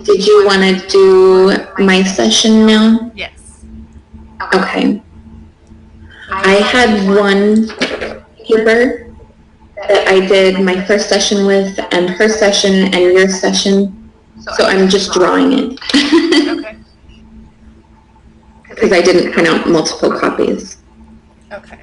Did you want to do my session now? Yes. Okay. I had one paper that I did my first session with, and her session and your session. So I'm just drawing it. Okay. Because I didn't print out multiple copies. Okay.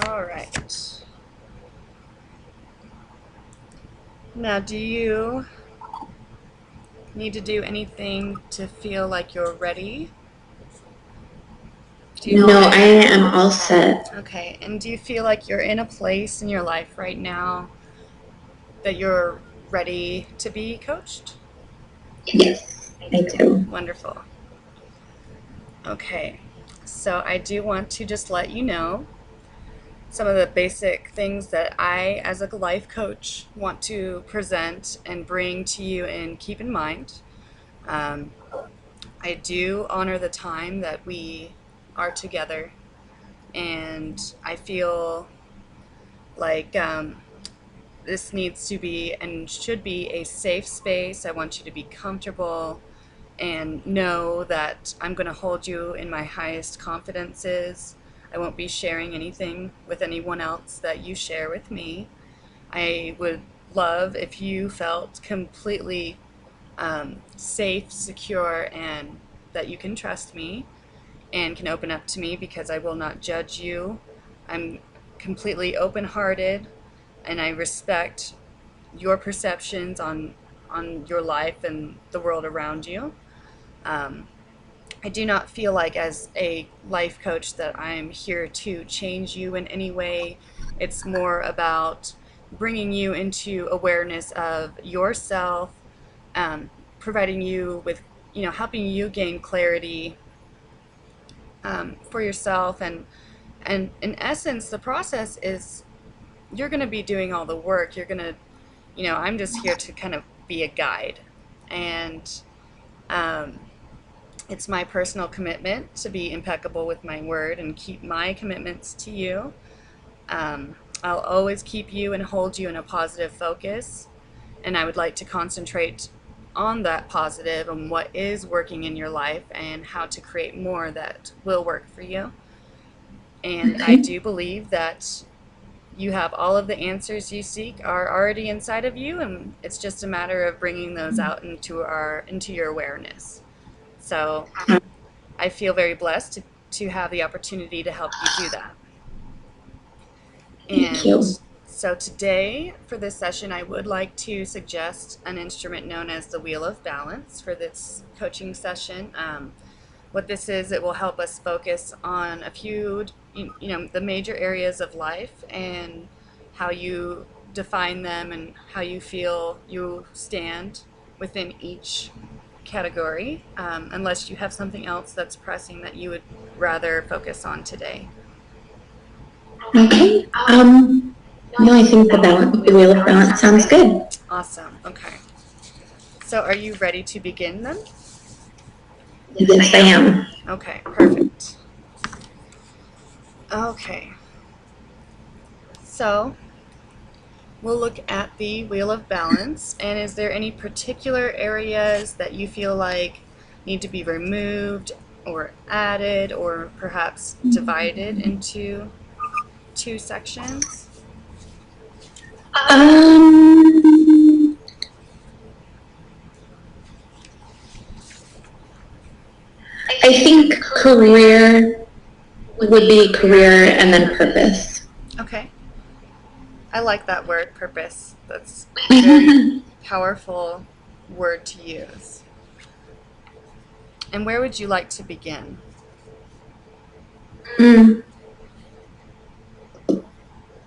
All right. Now, do you need to do anything to feel like you're ready? No, I am all set. Okay. And do you feel like you're in a place in your life right now that you're ready to be coached? Yes, I do. Wonderful. Okay. So I do want to just let you know some of the basic things that I, as a life coach, want to present and bring to you and keep in mind. Um, I do honor the time that we are together, and I feel like this needs to be and should be a safe space. I want you to be comfortable and know that I'm going to hold you in my highest confidences. I won't be sharing anything with anyone else that you share with me. I would love if you felt completely safe, secure, and that you can trust me and can open up to me because I will not judge you. I'm completely open hearted and I respect your perceptions on your life and the world around you. Um, I do not feel like, as a life coach, that I'm here to change you in any way. It's more about bringing you into awareness of yourself, providing you with, helping you gain clarity for yourself. And in essence, the process is you're going to be doing all the work. You're going to, I'm just here to kind of be a guide. And um, it's my personal commitment to be impeccable with my word and keep my commitments to you. I'll always keep you and hold you in a positive focus, and I would like to concentrate on that positive and what is working in your life and how to create more that will work for you. And I do believe that you have all of the answers you seek are already inside of you, and it's just a matter of bringing those out into your awareness. So I feel very blessed to have the opportunity to help you do that. Thank And you. so today, for this session, I would like to suggest an instrument known as the Wheel of Balance for this coaching session. What this is, it will help us focus on a few, the major areas of life and how you define them and how you feel you stand within each category, unless you have something else that's pressing that you would rather focus on today. Okay. No, I think the wheel of balance sounds good. Awesome. Okay. So are you ready to begin then? Yes, I am. Okay, perfect. Okay. So we'll look at the Wheel of Balance. And is there any particular areas that you feel like need to be removed or added or perhaps divided into two sections? Um, I think career would be career and then purpose. Okay. I like that word, purpose. That's a very powerful word to use. And where would you like to begin? Mm,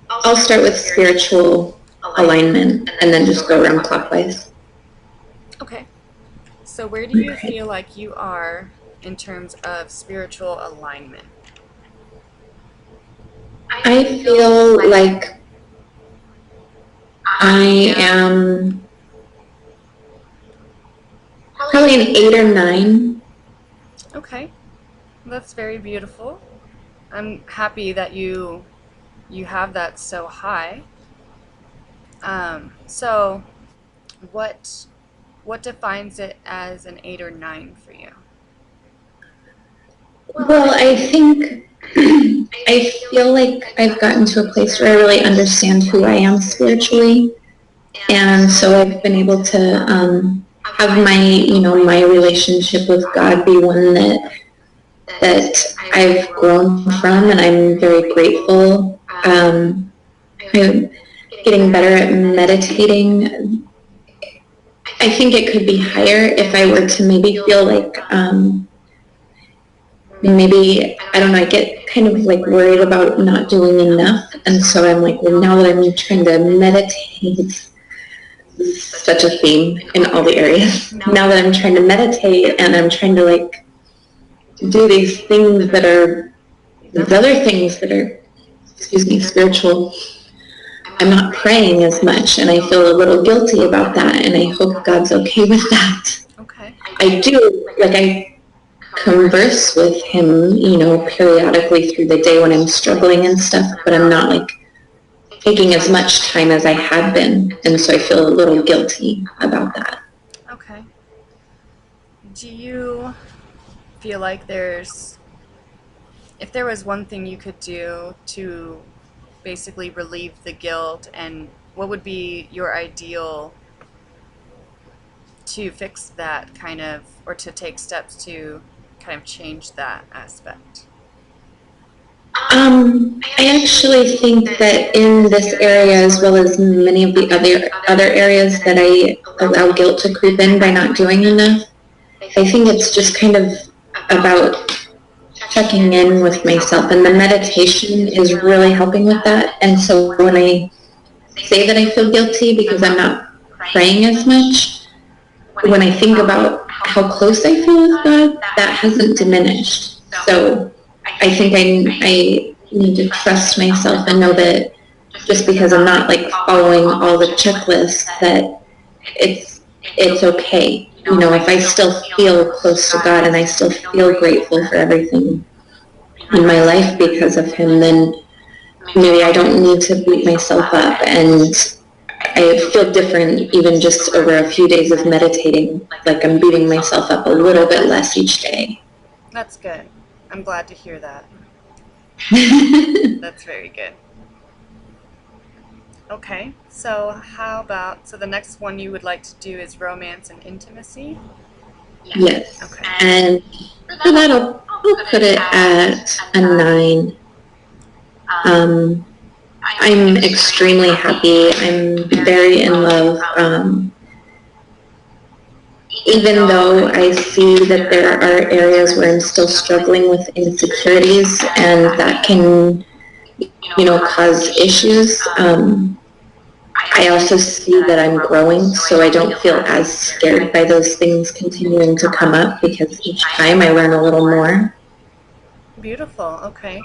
I'll start with spiritual alignment and then just go around clockwise. Okay. So where do you feel like you are in terms of spiritual alignment? I feel like I am probably an 8 or 9. Okay, that's very beautiful. I'm happy that you have that so high. So what defines it as an 8 or 9 for you? Well, I think I feel like I've gotten to a place where I really understand who I am spiritually. And so I've been able to have my relationship with God be one that I've grown from, and I'm very grateful. I'm getting better at meditating. I think it could be higher if I were to maybe feel like maybe, I don't know, I get kind of like worried about not doing enough. And so I'm like, well, now that I'm trying to meditate, such a theme in all the areas. Now that I'm trying to meditate and I'm trying to like do these things that are, these other things that are, spiritual, I'm not praying as much, and I feel a little guilty about that, and I hope God's okay with that. Okay. I do, like I converse with him, periodically through the day when I'm struggling and stuff, but I'm not like taking as much time as I had been, and so I feel a little guilty about that. Okay. Do you feel like if there was one thing you could do to basically relieve the guilt, and what would be your ideal to fix that kind of, or to take steps to kind of change that aspect? I actually think that in this area, as well as many of the other areas that I allow guilt to creep in by not doing enough, I think it's just kind of about checking in with myself, and the meditation is really helping with that. And so when I say that I feel guilty because I'm not praying as much, when I think about how close I feel with God, that hasn't diminished. So I think I need to trust myself and know that just because I'm not like following all the checklists, that it's okay. If I still feel close to God and I still feel grateful for everything in my life because of him, then maybe I don't need to beat myself up. And I feel different even just over a few days of meditating, like I'm beating myself up a little bit less each day. That's good. I'm glad to hear that. That's very good. Okay, so so the next one you would like to do is romance and intimacy? Yes. Okay. And for that, I'll put it at a 9. I'm extremely happy. I'm very in love. Even though I see that there are areas where I'm still struggling with insecurities, and that can, cause issues, I also see that I'm growing, so I don't feel as scared by those things continuing to come up, because each time I learn a little more. Beautiful. Okay.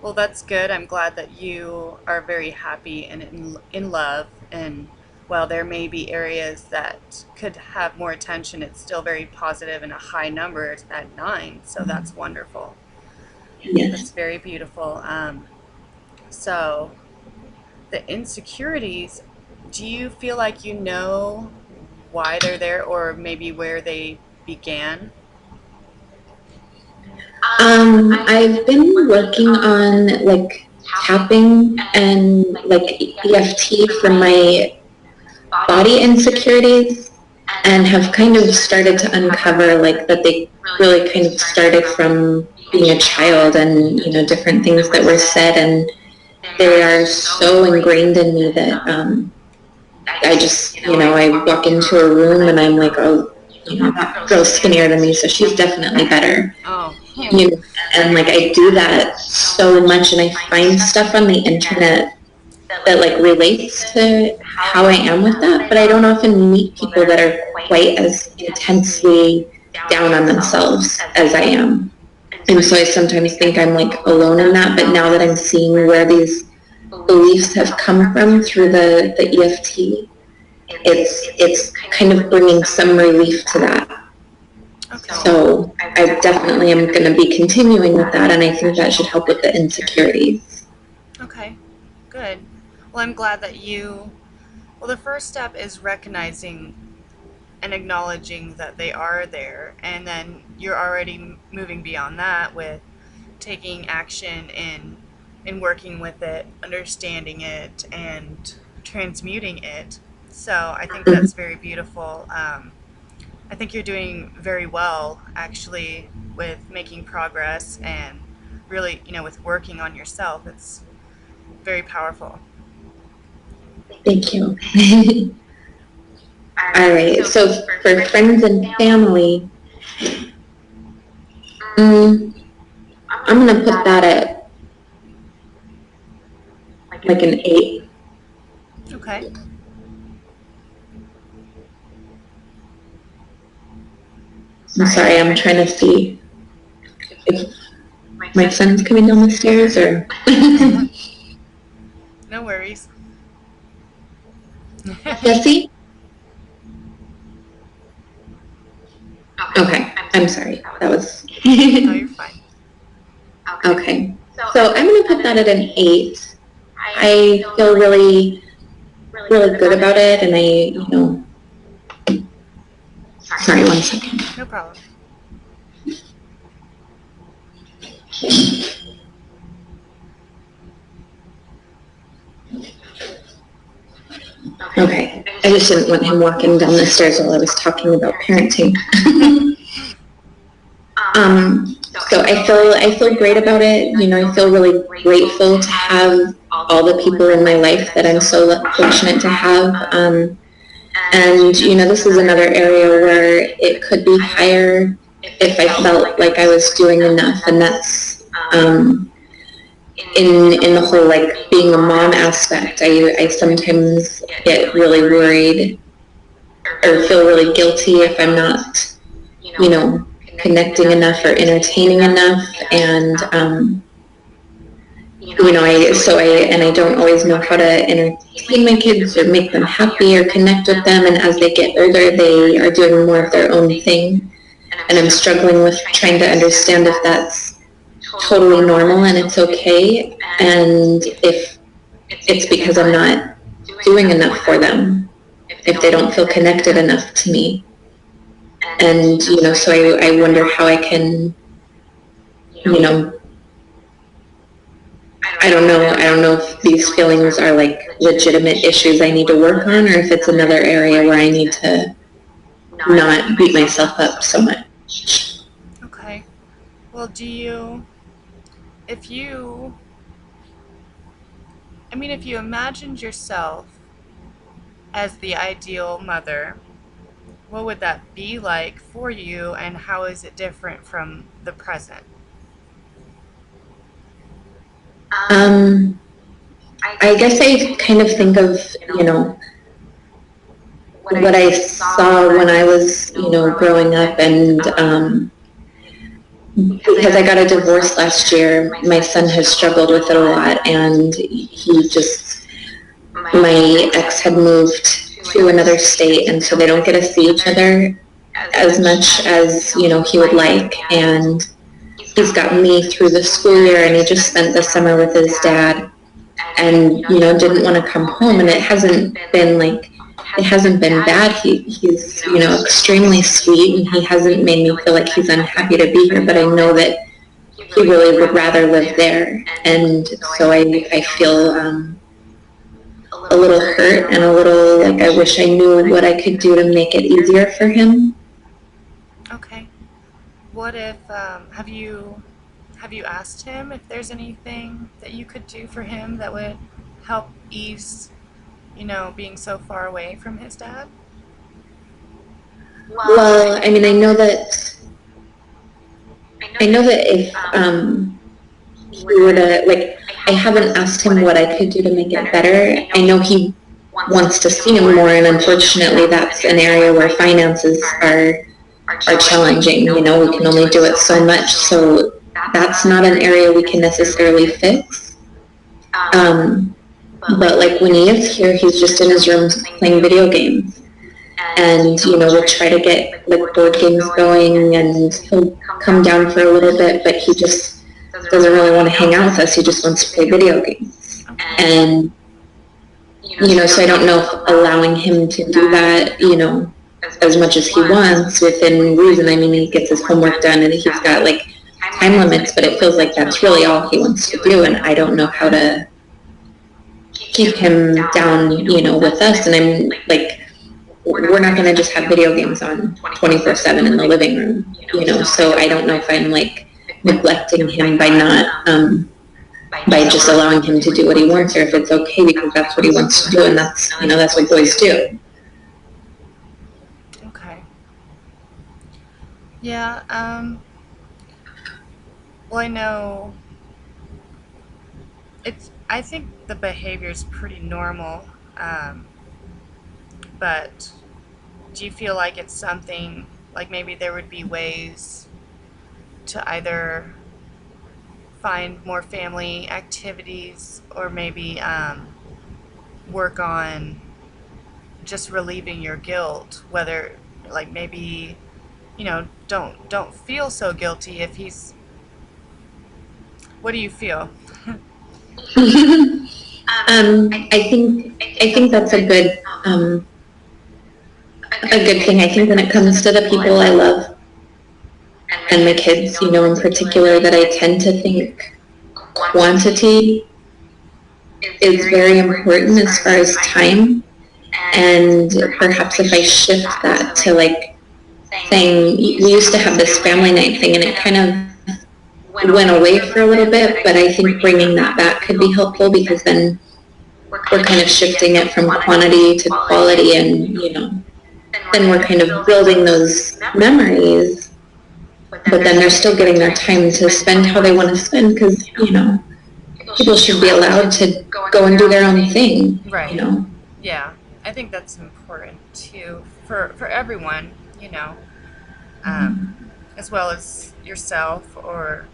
Well, that's good. I'm glad that you are very happy and in love. And while there may be areas that could have more attention, it's still very positive and a high number at 9. So that's wonderful. Yes. That's very beautiful. So the insecurities, do you feel like you know why they're there, or maybe where they began? I've been working on like tapping and like EFT for my body insecurities, and have kind of started to uncover like that they really kind of started from being a child, and different things that were said, and they are so ingrained in me that I just, I walk into a room and I'm like, oh, that girl's skinnier than me, so she's definitely better. Oh. And like I do that so much, and I find stuff on the internet that like relates to how I am with that, but I don't often meet people that are quite as intensely down on themselves as I am. And so I sometimes think I'm like alone in that, but now that I'm seeing where these beliefs have come from through the EFT, it's kind of bringing some relief to that. Okay. So I definitely am going to be continuing with that, and I think that should help with the insecurities. Okay, good. Well, I'm glad that well, the first step is recognizing and acknowledging that they are there, and then you're already moving beyond that with taking action in working with it, understanding it, and transmuting it. So I think that's very beautiful. I think you're doing very well, actually, with making progress and really, with working on yourself. It's very powerful. Thank you. All right, so for friends and family, I'm going to put that at like an 8. Okay. I'm sorry, I'm trying to see if my son's coming down the stairs or... No worries. Jesse? Okay, I'm sorry. That was... No, you're fine. Okay, so I'm going to put that at an 8. I feel really good about it, and sorry, 1 second. No problem. Okay, I just didn't want him walking down the stairs while I was talking about parenting. So I feel great about it. I feel really grateful to have all the people in my life that I'm so fortunate to have. And this is another area where it could be higher if I felt like I was doing enough, and that's in the whole like being a mom aspect. I sometimes get really worried or feel really guilty if I'm not connecting enough or entertaining enough, and I don't always know how to entertain my kids or make them happy or connect with them, and as they get older they are doing more of their own thing, and I'm struggling with trying to understand if that's totally normal and it's okay, and if it's because I'm not doing enough for them, if they don't feel connected enough to me. And so I wonder how I can, I don't know if these feelings are like legitimate issues I need to work on, or if it's another area where I need to not beat myself up so much. Okay. Well, if you imagined yourself as the ideal mother, what would that be like for you, and how is it different from the present? I guess I kind of think of, what I saw when I was, growing up, and because I got a divorce last year, my son has struggled with it a lot, and my ex had moved to another state, and so they don't get to see each other as much as, he would like, and he's got me through the school year, and he just spent the summer with his dad, and, didn't want to come home, and it hasn't been bad. He's, extremely sweet, and he hasn't made me feel like he's unhappy to be here, but I know that he really would rather live there, and so I feel a little hurt and a little like I wish I knew what I could do to make it easier for him. Okay. What if, have you asked him if there's anything that you could do for him that would help ease, being so far away from his dad? Well, I know that if he were to, like, I haven't asked him what I could do to make it better. I know he wants to see him more, and unfortunately that's an area where finances are challenging. We can only do it so much, so that's not an area we can necessarily fix. but like when he is here, he's just in his room playing video games. And, we'll try to get like board games going, and he'll come down for a little bit, but he just doesn't really want to hang out with us. He just wants to play video games. And, so I don't know if allowing him to do that, as much as he wants within reason. I mean, he gets his homework done and he's got like time limits, but it feels like that's really all he wants to do. And I don't know how to keep him down, with us. And I'm like, we're not going to just have video games on 24/7 in the living room, so I don't know if I'm like neglecting him by not, by just allowing him to do what he wants, or if it's okay because that's what he wants to do, and that's, that's what boys do. Okay. Yeah, well, I know I think the behavior is pretty normal, but do you feel like it's something, like maybe there would be ways to either find more family activities, or maybe work on just relieving your guilt, whether like maybe don't feel so guilty if he's, what do you feel? I think that's a good thing. I think when it comes to the people I love and my kids, in particular, that I tend to think quantity is very important as far as time. And perhaps if I shift that to like saying, we used to have this family night thing and it kind of went away for a little bit, but I think bringing that back could be helpful, because then we're kind of shifting it from quantity to quality, and then we're kind of building those memories, but then they're still getting their time to spend how they want to spend, because people should be allowed to go and do their own thing, right? Yeah, I think that's important too for everyone, as well as yourself, or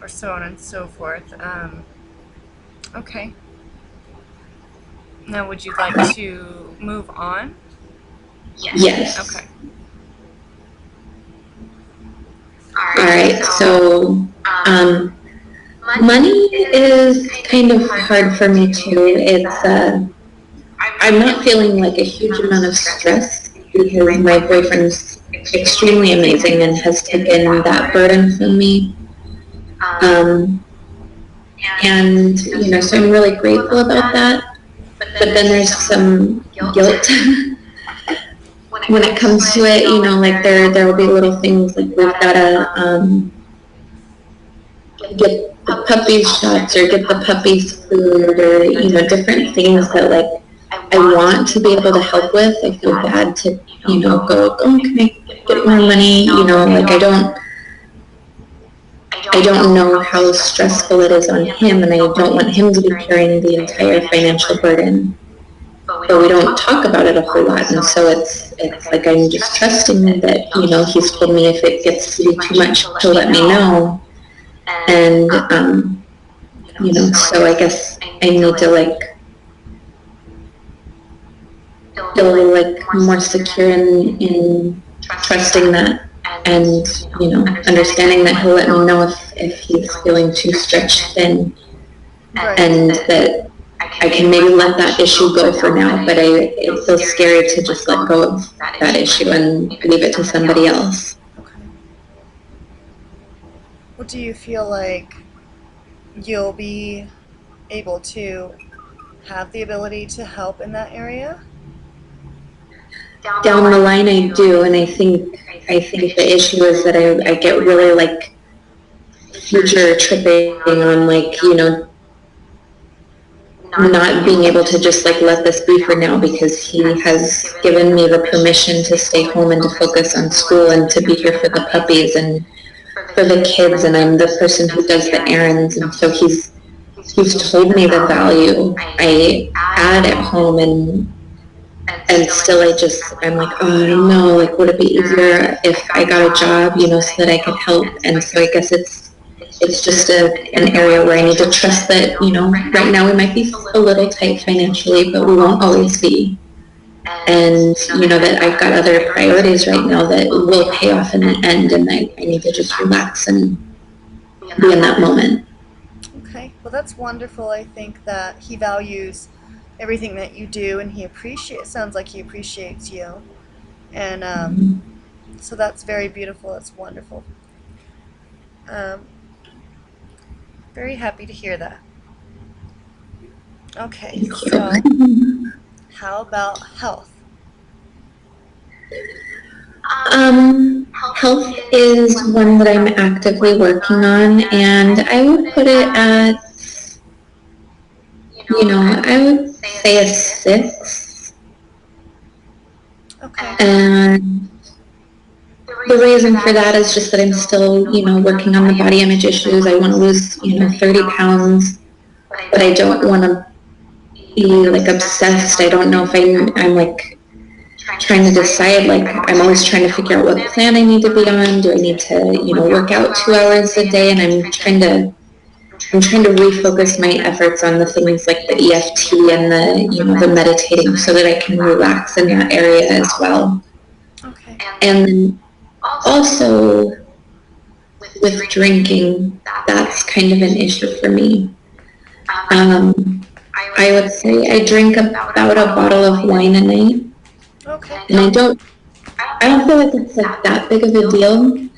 so on and so forth. Okay. Now, would you like to move on? Yes. Okay. All right. So, money is kind of hard for me too. It's I'm not feeling like a huge amount of stress, because my boyfriend's extremely amazing and has taken that burden from me. And, so I'm really grateful about that. But then there's some guilt when it comes to it, like there will be little things like we've got to get the puppies shots, or get the puppies food, or, different things that like I want to be able to help with. I feel bad to, go, can I get more money? Like I don't know how stressful it is on him, and I don't want him to be carrying the entire financial burden. But we don't talk about it a whole lot, and so it's like I'm just trusting that, he's told me if it gets to be too much, he'll let me know. And, so I guess I need to like feel like more secure in trusting that, and understanding that he'll let me know if he's feeling too stretched thin, and that I can maybe let that issue go for now, but it feels scary to just let go of that issue and leave it to somebody else. Okay. Well, do you feel like you'll be able to have the ability to help in that area? Down the line I do, and I think the issue is that I get really like future tripping on like, not being able to just like let this be for now, because he has given me the permission to stay home and to focus on school and to be here for the puppies and for the kids, and I'm the person who does the errands, and so he's told me the value I add at home, and still I'm like, oh, I don't know, like would it be easier if I got a job, so that I could help? And so I guess it's it's just an area where I need to trust that, right now we might be a little tight financially, but we won't always be. And, that I've got other priorities right now that will pay off in the end, and I need to just relax and be in that moment. Okay, well, that's wonderful. I think that he values everything that you do, and sounds like he appreciates you. And so that's very beautiful. That's wonderful. Um, very happy to hear that. Okay, so how about health? Health is one that I'm actively working on, and I would put it at, I would say a 6. Okay. And the reason for that is just that I'm still, working on the body image issues. I want to lose, 30 pounds, but I don't want to be like obsessed. I don't know if I'm like trying to decide, like I'm always trying to figure out what plan I need to be on. Do I need to, work out 2 hours a day? And I'm trying to refocus my efforts on the things like the EFT and the meditating, so that I can relax in that area as well. Okay. And also with drinking, that's kind of an issue for me. I would say I drink about a bottle of wine a night. Okay. And I don't feel like it's like that big of a deal.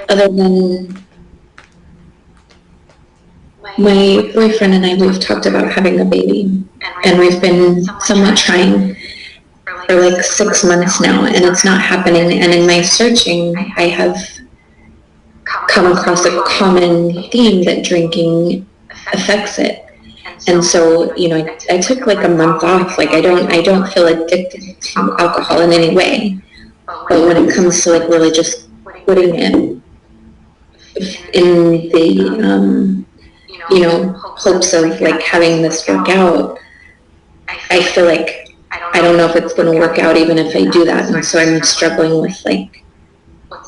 Other than my boyfriend and I, we've talked about having a baby, and we've been somewhat trying for like 6 months now, and it's not happening. And in my searching, I have come across a common theme that drinking affects it. And so, I took like a month off. Like I don't feel addicted to alcohol in any way. But when it comes to like really just putting it in the, hopes of like having this work out, I feel like I don't know if it's going to work out even if I do that. And so I'm struggling with like,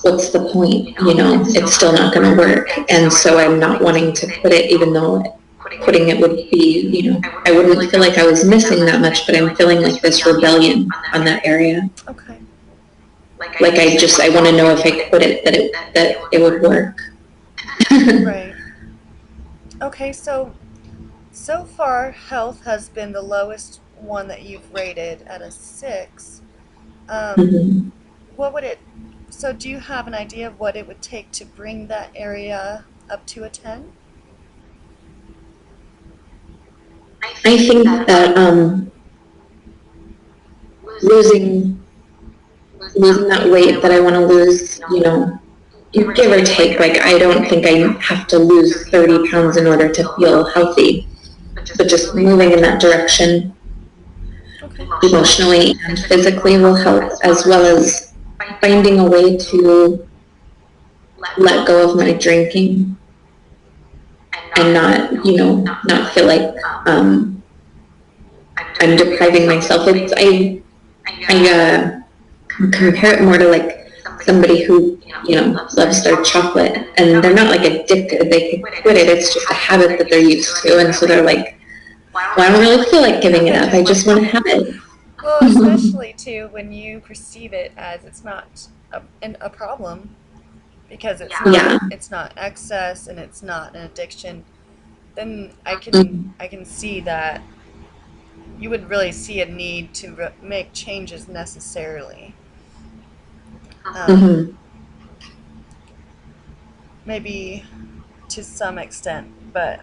what's the point? It's still not going to work. And so I'm not wanting to quit it, even though quitting it would be, I wouldn't feel like I was missing that much, but I'm feeling like this rebellion on that area. Okay. Like I want to know if I quit it, that it would work. Right. Okay, so far health has been the lowest one that you've rated at a 6. What would it, so do you have an idea of what it would take to bring that area up to a 10? I think that losing that weight that I want to lose, give or take, like I don't think I have to lose 30 pounds in order to feel healthy, but just moving in that direction, Okay. emotionally and physically, will help, as well as finding a way to let go of my drinking and not feel like I'm depriving myself. I compare it more to like somebody who loves their chocolate, and they're not like addicted. They can quit it. It's just a habit that they're used to, and so they're like, well, I don't really feel like giving it up. I just want to have it. Well, especially too when you perceive it as it's not a problem, because it's not excess and it's not an addiction. Then I can see that you wouldn't really see a need to make changes necessarily. Maybe to some extent, but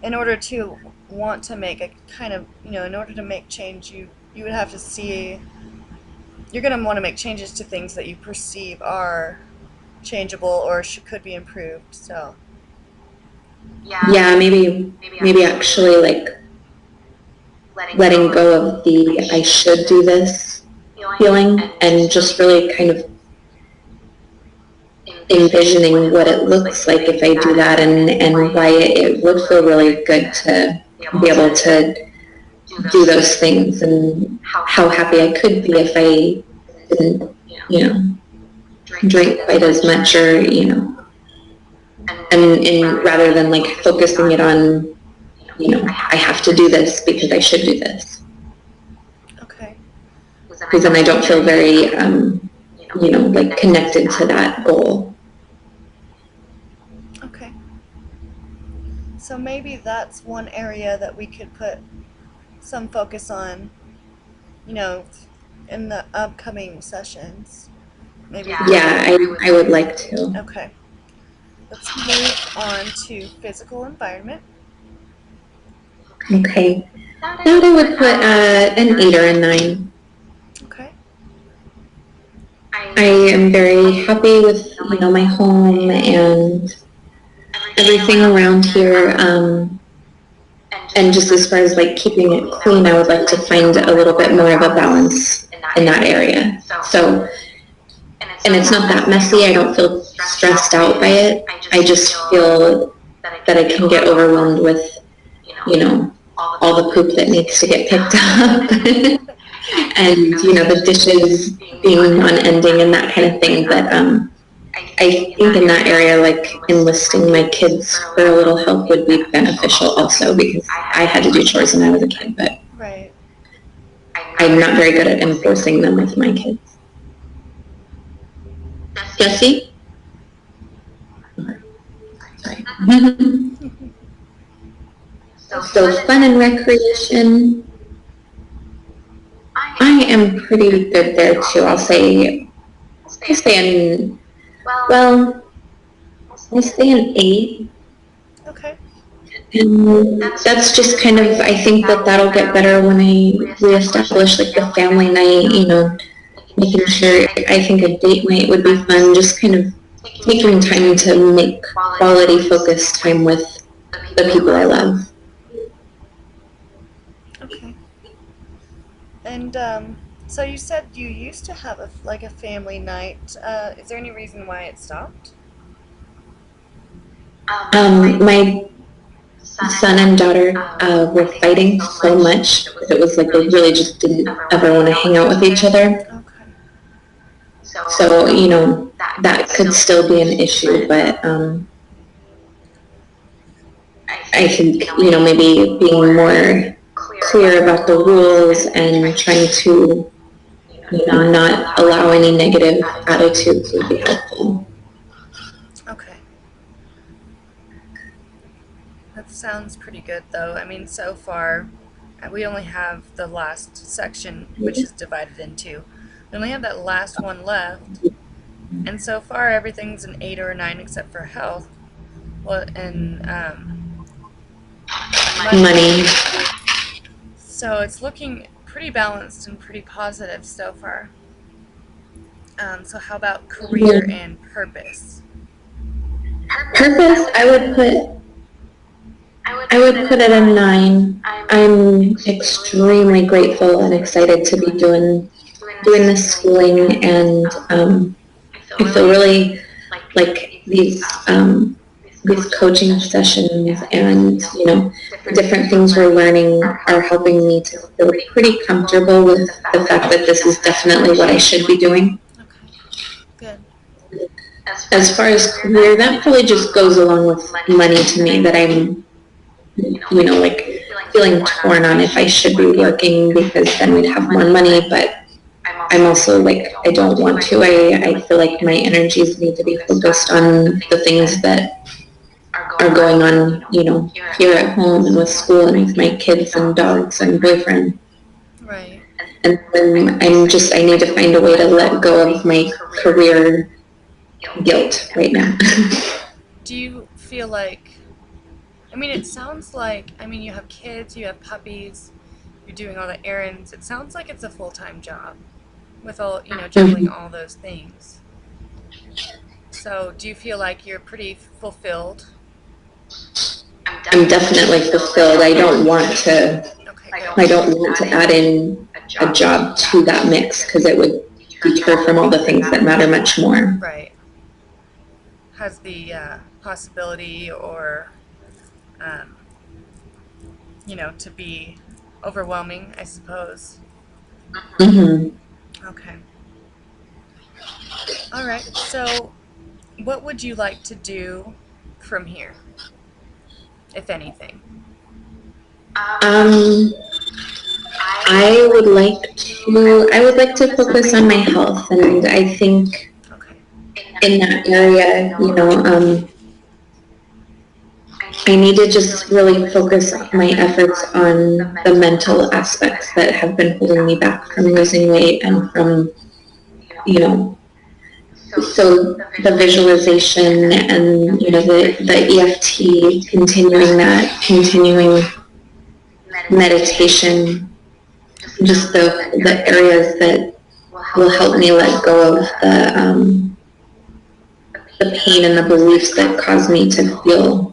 in order to want to make a kind of, in order to make change, you would have to see, you're going to want to make changes to things that you perceive are changeable or could be improved. So yeah, maybe actually like letting go of the I should do this feeling, and just really kind of envisioning what it looks like if I do that, and why it would feel really good to be able to do those things, and how happy I could be if I didn't, drink quite as much, or, and rather than like focusing it on, I have to do this because I should do this. Okay. Because then I don't feel very, like connected to that goal. Okay. So maybe that's one area that we could put some focus on, in the upcoming sessions. Maybe. Yeah, I would like to. Okay. Let's move on to physical environment. Okay. That I would put an 8 or a 9. Okay. I am very happy with, my home and everything around here. And just as far as like keeping it clean, I would like to find a little bit more of a balance in that area. So, and it's not that messy. I don't feel stressed out by it. I just feel that I can get overwhelmed with, all the poop that needs to get picked up. And, the dishes being unending and that kind of thing. But I think in that area, like enlisting my kids for a little help would be beneficial also, because I had to do chores when I was a kid, but Right. I'm not very good at enforcing them with my kids. Jesse? Sorry. So fun and recreation, I am pretty good there too. I'll say an, well, I'll say an 8. Okay. And that's just kind of, I think that'll get better when I reestablish like the family night, making sure, I think a date night would be fun, just kind of taking time to make quality focused time with the people I love. Okay. And so you said you used to have a family night. Is there any reason why it stopped? My son and daughter were fighting so much that it was like they really just didn't ever want to hang out with each other. Okay. So, that could still be an issue, but I think, maybe being more clear about the rules and trying to, not allow any negative attitudes would be helpful. Okay. That sounds pretty good, though. I mean, so far, we only have the last section, which is divided in two. We only have that last one left, and so far everything's an 8 or a 9 except for health. Well, and Money. So it's looking pretty balanced and pretty positive so far. So how about career and purpose? Purpose, I would put it a 9. I'm extremely grateful and excited to be doing this schooling, and I feel really like these coaching sessions and different things we're learning are helping me to feel pretty comfortable with the fact that this is definitely what I should be doing. Okay, good. As far as career, that probably just goes along with money to me, that I'm like feeling torn on if I should be working, because then we'd have more money, but I'm also like, I don't want to. I feel like my energies need to be focused on the things that are going on, here at home and with school and with my kids and dogs and boyfriend. Right. And then I need to find a way to let go of my career guilt right now. Do you feel like, it sounds like, you have kids, you have puppies, you're doing all the errands. It sounds like it's a full-time job with all, juggling all those things. So do you feel like you're pretty fulfilled? I'm definitely fulfilled. I don't want to add in a job to that mix, because it would deter from all the things that matter much more. Right. Has the possibility or, to be overwhelming, I suppose. Mm-hmm. Okay. All right. So what would you like to do from here, if anything? Um, I would like to focus on my health, and I think Okay. in that area, I need to just really focus my efforts on the mental aspects that have been holding me back from losing weight and from, you know, so the visualization and, the EFT, continuing meditation, just the areas that will help me let go of the pain and the beliefs that cause me to feel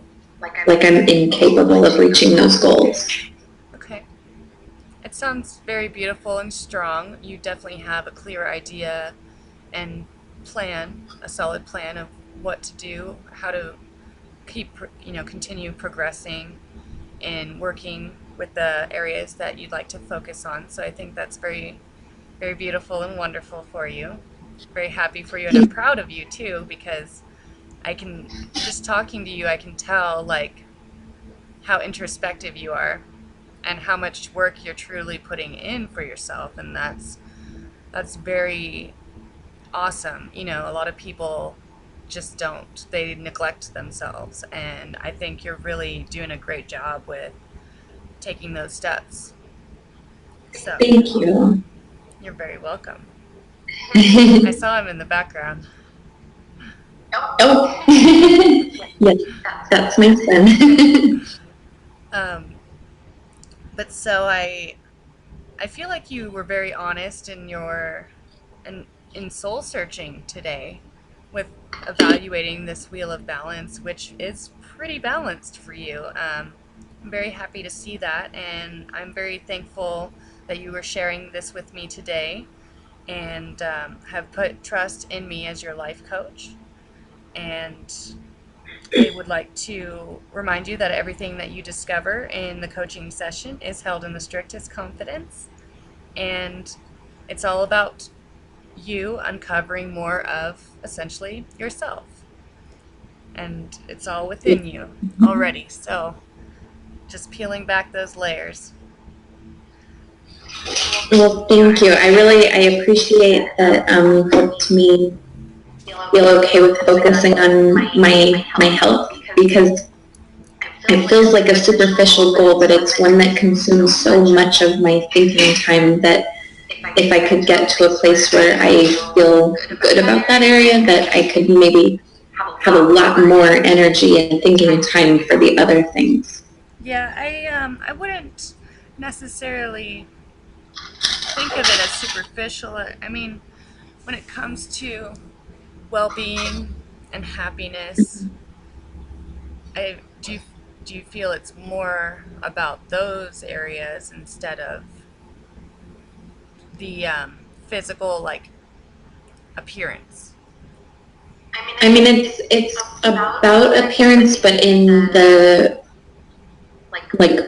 like I'm incapable of reaching those goals. Okay. It sounds very beautiful and strong. You definitely have a clear idea and a solid plan of what to do, how to continue progressing and working with the areas that you'd like to focus on. So I think that's very, very beautiful and wonderful for you. Very happy for you, and I'm proud of you too, because just talking to you, I can tell like how introspective you are and how much work you're truly putting in for yourself, and that's very awesome. A lot of people just don't. They neglect themselves, and I think you're really doing a great job with taking those steps. So, Thank you. you're very welcome. I saw him in the background. Oh, yes, that's my son. Um, but so I feel like you were very honest in in soul searching today with evaluating this wheel of balance, which is pretty balanced for you. I'm very happy to see that, and I'm very thankful that you were sharing this with me today and have put trust in me as your life coach. And I would like to remind you that everything that you discover in the coaching session is held in the strictest confidence, and it's all about you uncovering more of essentially yourself. And it's all within you already. So just peeling back those layers. Well, thank you. I appreciate that you helped me feel okay with focusing on my health, because it feels like a superficial goal, but it's one that consumes so much of my thinking time that if I could get to a place where I feel good about that area, that I could maybe have a lot more energy and thinking time for the other things. Yeah, I wouldn't necessarily think of it as superficial. I mean, when it comes to well-being and happiness, I do you feel it's more about those areas instead of the physical like appearance? I mean, it's about appearance, but in the like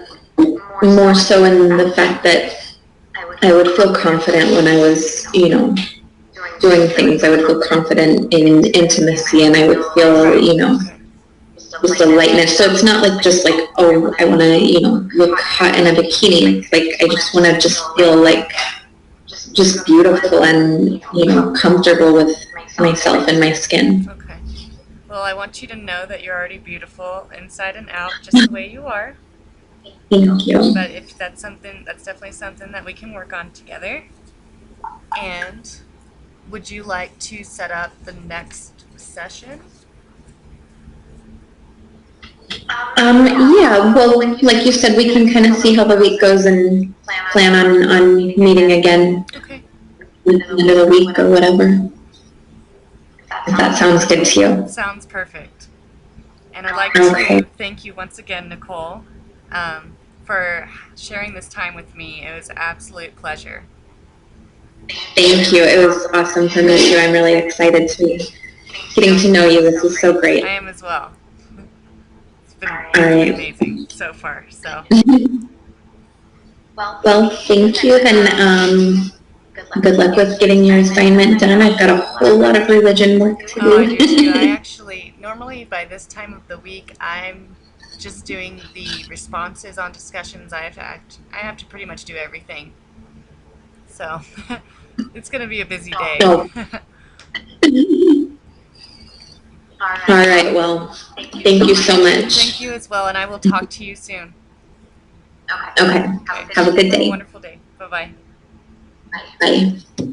more so in the fact that I would feel confident when I was, doing things. I would feel confident in intimacy, and I would feel, Okay. just a lightness. So it's not like just like, oh, I want to, look hot in a bikini. It's like I just want to just feel like just beautiful and, comfortable with myself and my skin. Okay. Well, I want you to know that you're already beautiful inside and out, just the way you are. Thank you. But if that's definitely something that we can work on together. And would you like to set up the next session? Yeah, well, like you said, we can kind of see how the week goes and plan on meeting again Okay. at the end of the week or whatever. If that sounds good to you. Sounds perfect. And I'd like to thank you once again, Nicole, for sharing this time with me. It was an absolute pleasure. Thank you. It was awesome to meet you. I'm really excited to be getting to know you. This is so great. I am as well. It's been amazing so far. So. Well, thank you, and Good luck with getting your assignment done. I've got a whole lot of religion work to Oh, I do too. I do. actually, normally by this time of the week, I'm just doing the responses on discussions. I have to pretty much do everything. So it's going to be a busy day. Oh. All right, well, thank you so much. Thank you as well, and I will talk to you soon. Okay, Okay. have a good Have a day. wonderful day. Bye-bye. Bye.